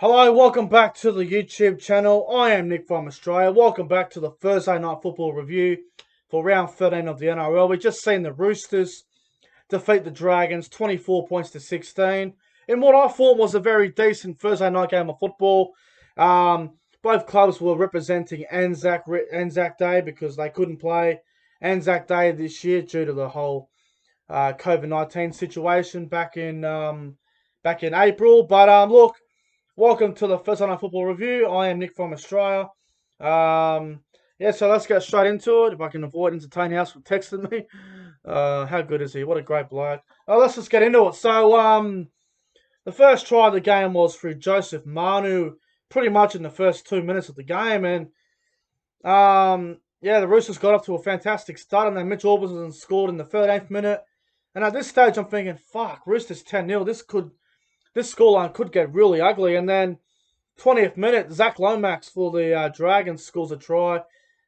Hello, welcome back to the YouTube channel. I am Nick from Australia. Welcome back to the Thursday Night Football review for round 13 of the NRL. We've just seen the Roosters defeat the Dragons 24 points to 16 in what I thought was a very decent Thursday night game of football. Both clubs were representing Anzac Day because they couldn't play Anzac Day this year due to the whole COVID-19 situation back in April. But look. Welcome to the Thursday Night Football Review. I am Nick from Australia. So let's get straight into it. If I can avoid entertaining House from texting me. How good is he? What a great bloke. Let's just get into it. So, the first try of the game was through Joseph Manu, pretty much in the first 2 minutes of the game. And, the Roosters got up to a fantastic start, and then Mitch Orbison scored in the 13th minute. And at this stage, I'm thinking, fuck, Roosters 10-0. This scoreline could get really ugly. And then 20th minute, Zach Lomax for the Dragons scores a try.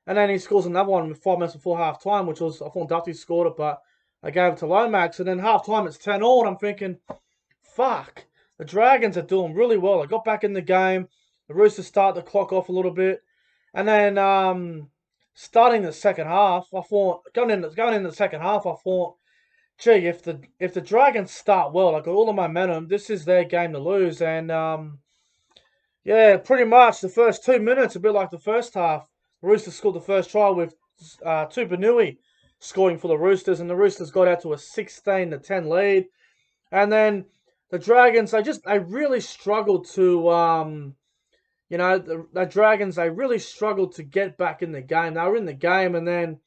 And then he scores another one 5 minutes before half-time, which was, I thought Duffy scored it, but I gave it to Lomax. And then half-time, it's 10-all, and I'm thinking, fuck, the Dragons are doing really well. They got back in the game. The Roosters start the clock off a little bit. And then starting the second half, I thought, going into the second half, I thought, gee, if the Dragons start well, like all the momentum, this is their game to lose. And pretty much the first 2 minutes, a bit like the first half, the Roosters scored the first try with Tupanui scoring for the Roosters, and the Roosters got out to a 16-10 lead. And then the Dragons, they really struggled to the Dragons, they really struggled to get back in the game. They were in the game, and then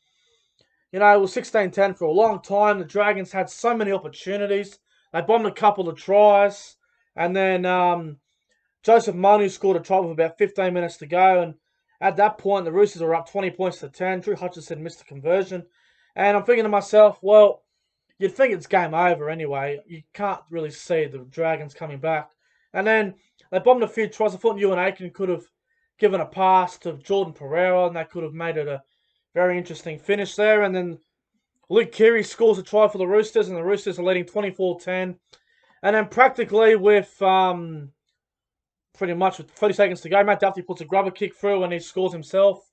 it was 16-10 for a long time. The Dragons had so many opportunities. They bombed a couple of tries. And then Joseph Manu scored a try with about 15 minutes to go. And at that point, the Roosters were up 20 points to 10. Drew Hutchison missed a conversion. And I'm thinking to myself, well, you'd think it's game over anyway. You can't really see the Dragons coming back. And then they bombed a few tries. I thought Ewan Aiken could have given a pass to Jordan Pereira, and they could have made it a very interesting finish there. And then Luke Keary scores a try for the Roosters, and the Roosters are leading 24-10. And then practically with pretty much with 30 seconds to go, Matt Duffy puts a grubber kick through and he scores himself.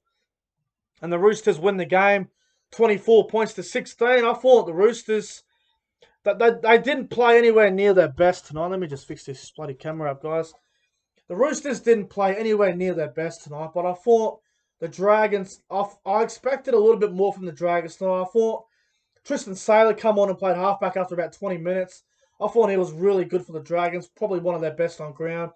And the Roosters win the game 24 points to 16. I thought the Roosters, they didn't play anywhere near their best tonight. Let me just fix this bloody camera up, guys. The Roosters didn't play anywhere near their best tonight, but I thought the Dragons, I expected a little bit more from the Dragons tonight. I thought Tristan Saylor come on and played halfback after about 20 minutes. I thought he was really good for the Dragons, probably one of their best on ground.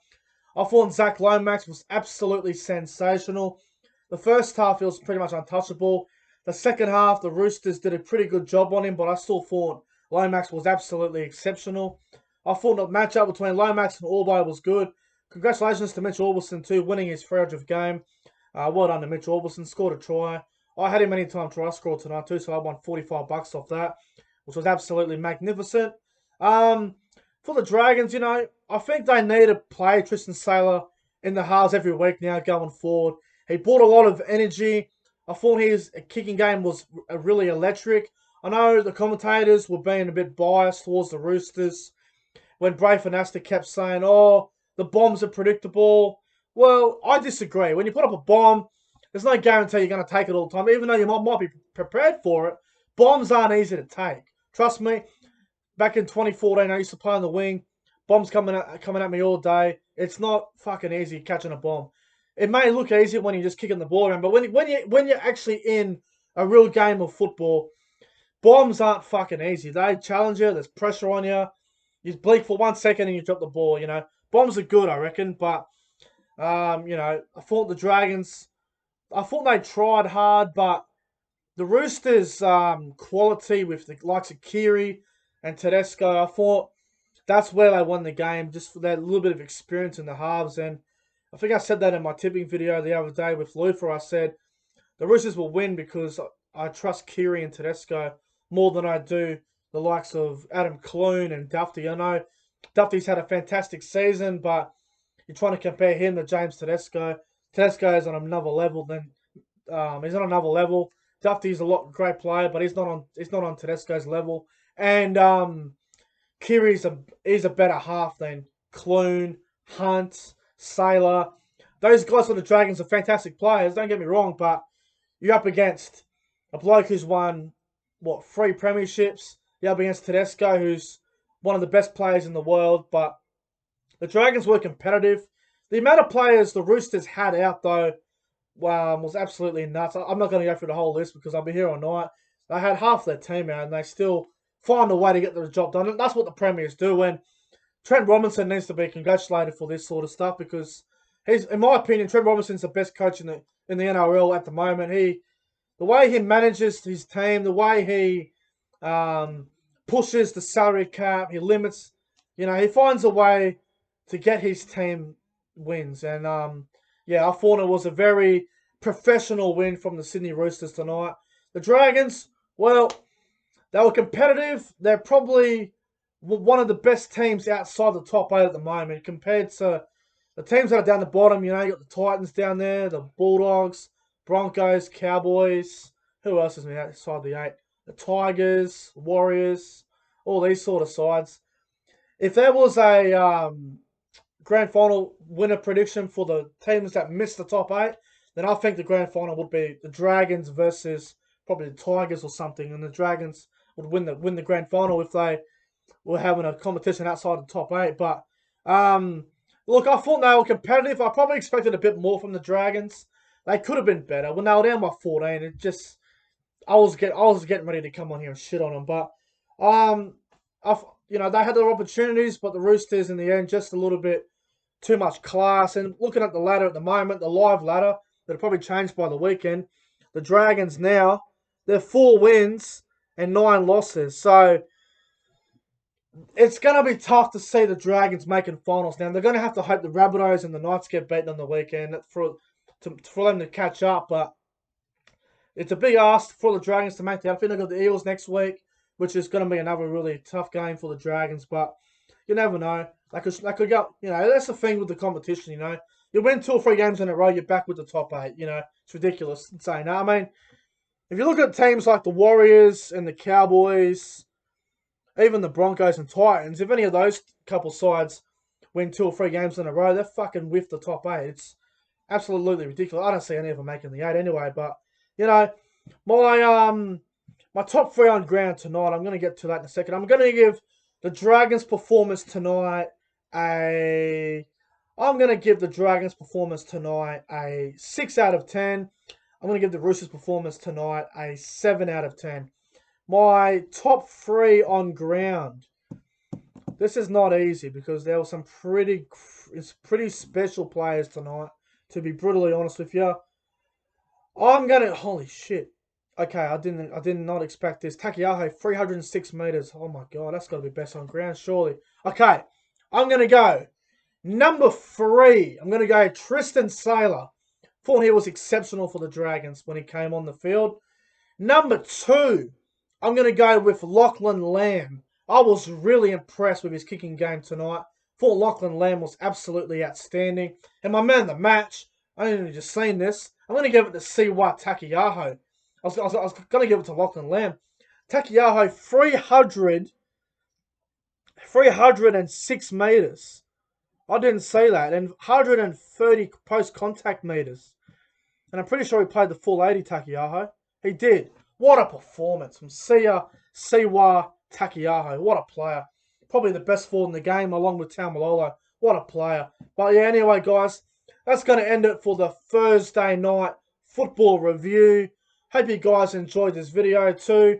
I thought Zach Lomax was absolutely sensational. The first half, he was pretty much untouchable. The second half, the Roosters did a pretty good job on him, but I still thought Lomax was absolutely exceptional. I thought the matchup between Lomax and Orbo was good. Congratulations to Mitch Orbison too, winning his 300th game. Well done to Mitch Orbison, scored a try. I had him anytime try score tonight too, so I won $45 off that, which was absolutely magnificent. For the Dragons, I think they need to play Tristan Saylor in the halves every week now going forward. He brought a lot of energy. I thought his kicking game was really electric. I know the commentators were being a bit biased towards the Roosters when Braith Anasta kept saying, oh, the bombs are predictable. Well, I disagree. When you put up a bomb, there's no guarantee you're going to take it all the time. Even though you might be prepared for it, bombs aren't easy to take. Trust me, back in 2014, I used to play on the wing. Bombs coming at me all day. It's not fucking easy catching a bomb. It may look easy when you're just kicking the ball around, but when you're actually in a real game of football, bombs aren't fucking easy. They challenge you. There's pressure on you. You blink for 1 second and you drop the ball. Bombs are good, I reckon, but I thought the Dragons, I thought they tried hard, but the Roosters' quality with the likes of Keary and Tedesco, I thought that's where they won the game, just for that little bit of experience in the halves. And I think I said that in my tipping video the other day with Luther. I said the Roosters will win because I trust Keary and Tedesco more than I do the likes of Adam Clune and Duffy. I know Duffy's had a fantastic season, but you're trying to compare him to James Tedesco. Tedesco is on another level. He's on another level. Duffy's a great player, but he's not on Tedesco's level. And Keary's a better half than Clune, Hunt, Sailor. Those guys for the Dragons are fantastic players, don't get me wrong, but you're up against a bloke who's won, what, 3 premierships. You're up against Tedesco, who's one of the best players in the world, but the Dragons were competitive. The amount of players the Roosters had out, though, was absolutely nuts. I'm not going to go through the whole list because I'll be here all night. They had half their team out, and they still find a way to get the job done. And that's what the Premiers do. And Trent Robinson needs to be congratulated for this sort of stuff because he's, in my opinion, Trent Robinson's the best coach in the NRL at the moment. The way he manages his team, the way he pushes the salary cap, he limits, he finds a way to get his team wins. And I thought it was a very professional win from the Sydney Roosters tonight. The Dragons, well, they were competitive. They're probably one of the best teams outside the top 8 at the moment compared to the teams that are down the bottom. You got the Titans down there, the Bulldogs, Broncos, Cowboys. Who else is outside the 8? The Tigers, Warriors, all these sort of sides. If there was a grand final winner prediction for the teams that missed the top 8, then I think the grand final would be the Dragons versus probably the Tigers or something, and the Dragons would win the grand final if they were having a competition outside the top 8. But look, I thought they were competitive. I probably expected a bit more from the Dragons. They could have been better. When they were down by 14, it just I was getting ready to come on here and shit on them. But they had their opportunities, but the Roosters in the end just a little bit too much class. And looking at the ladder at the moment, the live ladder that'll probably change by the weekend. The Dragons now, they're 4 wins and 9 losses. So it's going to be tough to see the Dragons making finals now. They're going to have to hope the Rabbitohs and the Knights get beaten on the weekend for them to catch up. But it's a big ask for the Dragons to make that. I think they've got the Eels next week, which is going to be another really tough game for the Dragons. But you never know. They could go, that's the thing with the competition, You win 2 or 3 games in a row, you're back with the top 8, It's ridiculous saying that. I mean, if you look at teams like the Warriors and the Cowboys, even the Broncos and Titans, if any of those couple sides win 2 or 3 games in a row, they're fucking with the top 8. It's absolutely ridiculous. I don't see any of them making the 8 anyway, but, my top 3 on ground tonight, I'm going to get to that in a second. I'm going to give the Dragons' performance tonight a 6 out of 10. I'm going to give the Roosters' performance tonight a 7 out of 10. My top 3 on ground. This is not easy because there were some pretty special players tonight, to be brutally honest with you. Holy shit. Okay, I did not expect this. Takiaho, 306 meters. Oh my god, that's got to be best on ground, surely. Okay, I'm going to go. Number 3, I'm going to go Tristan Sailor. Thought he was exceptional for the Dragons when he came on the field. Number 2, I'm going to go with Lachlan Lamb. I was really impressed with his kicking game tonight. Thought Lachlan Lamb was absolutely outstanding. And my man of the match, I only just seen this. I'm going to give it to Siwa Takiaho. I was going to give it to Lachlan Lamb. Takiaho, 306 meters. I didn't see that. And 130 post-contact meters. And I'm pretty sure he played the full 80, Takiaho. He did. What a performance from Siwa Takiaho. What a player. Probably the best forward in the game along with Taumalolo. What a player. But yeah, anyway, guys, that's going to end it for the Thursday night football review. Hope you guys enjoyed this video too.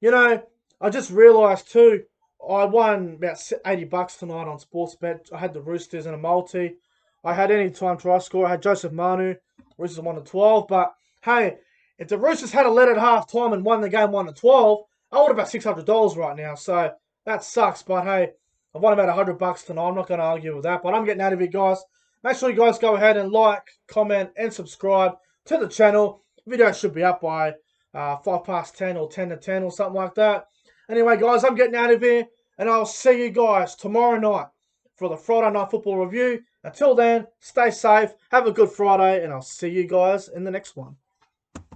I just realised too, I won about $80 tonight on Sportsbet. I had the Roosters and a multi. I had any time try score. I had Joseph Manu. Roosters won to 12. But hey, if the Roosters had a led at half time and won the game 1-12, I would have about $600 right now. So that sucks. But hey, I won about $100 tonight. I'm not going to argue with that. But I'm getting out of here, guys. Make sure you guys go ahead and like, comment, and subscribe to the channel. Video should be up by 10 or 10 to 10 or something like that. Anyway, guys, I'm getting out of here. And I'll see you guys tomorrow night for the Friday Night Football Review. Until then, stay safe, have a good Friday, and I'll see you guys in the next one.